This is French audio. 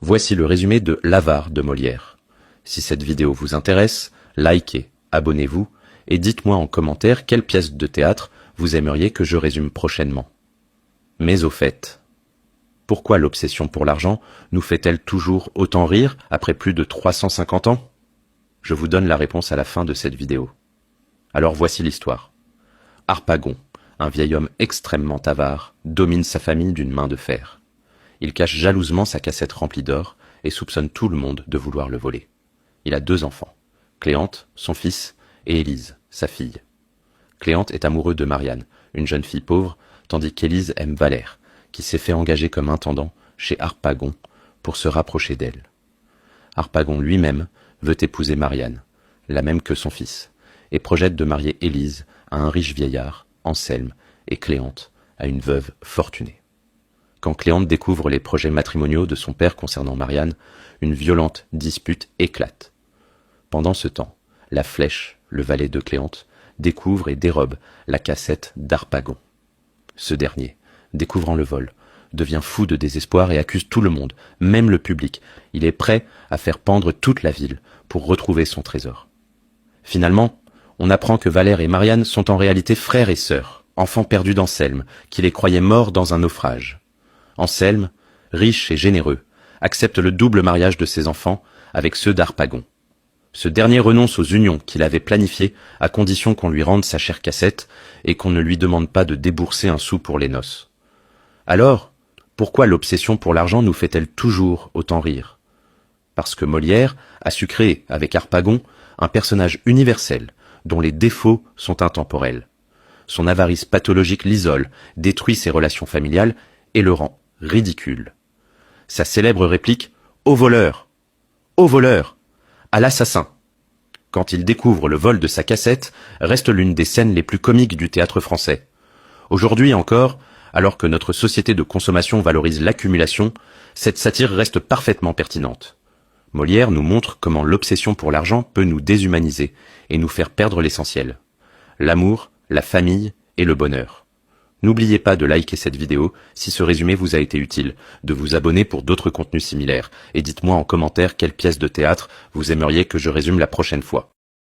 Voici le résumé de L'Avare de Molière. Si cette vidéo vous intéresse, likez, abonnez-vous et dites-moi en commentaire quelle pièce de théâtre vous aimeriez que je résume prochainement. Mais au fait, pourquoi l'obsession pour l'argent nous fait-elle toujours autant rire après plus de 350 ans? Je vous donne la réponse à la fin de cette vidéo. Alors voici l'histoire. Harpagon, un vieil homme extrêmement avare, domine sa famille d'une main de fer. Il cache jalousement sa cassette remplie d'or et soupçonne tout le monde de vouloir le voler. Il a 2 enfants, Cléante, son fils, et Élise, sa fille. Cléante est amoureux de Marianne, une jeune fille pauvre, tandis qu'Élise aime Valère, qui s'est fait engager comme intendant chez Harpagon pour se rapprocher d'elle. Harpagon lui-même veut épouser Marianne, la même que son fils, et projette de marier Élise à un riche vieillard, Anselme, et Cléante à une veuve fortunée. Quand Cléante découvre les projets matrimoniaux de son père concernant Marianne, une violente dispute éclate. Pendant ce temps, la Flèche, le valet de Cléante, découvre et dérobe la cassette d'Harpagon. Ce dernier, découvrant le vol, devient fou de désespoir et accuse tout le monde, même le public. Il est prêt à faire pendre toute la ville pour retrouver son trésor. Finalement, on apprend que Valère et Marianne sont en réalité frères et sœurs, enfants perdus d'Anselme, qui les croyait morts dans un naufrage. Anselme, riche et généreux, accepte le double mariage de ses enfants avec ceux d'Harpagon. Ce dernier renonce aux unions qu'il avait planifiées à condition qu'on lui rende sa chère cassette et qu'on ne lui demande pas de débourser un sou pour les noces. Alors, pourquoi l'obsession pour l'argent nous fait-elle toujours autant rire? Parce que Molière a su créer, avec Harpagon, un personnage universel dont les défauts sont intemporels. Son avarice pathologique l'isole, détruit ses relations familiales et le rend ridicule. Sa célèbre réplique « Au voleur !»« Au voleur !» à l'assassin. Quand il découvre le vol de sa cassette, reste l'une des scènes les plus comiques du théâtre français. Aujourd'hui encore, alors que notre société de consommation valorise l'accumulation, cette satire reste parfaitement pertinente. Molière nous montre comment l'obsession pour l'argent peut nous déshumaniser et nous faire perdre l'essentiel. L'amour, la famille et le bonheur. N'oubliez pas de liker cette vidéo si ce résumé vous a été utile, de vous abonner pour d'autres contenus similaires, et dites-moi en commentaire quelle pièce de théâtre vous aimeriez que je résume la prochaine fois.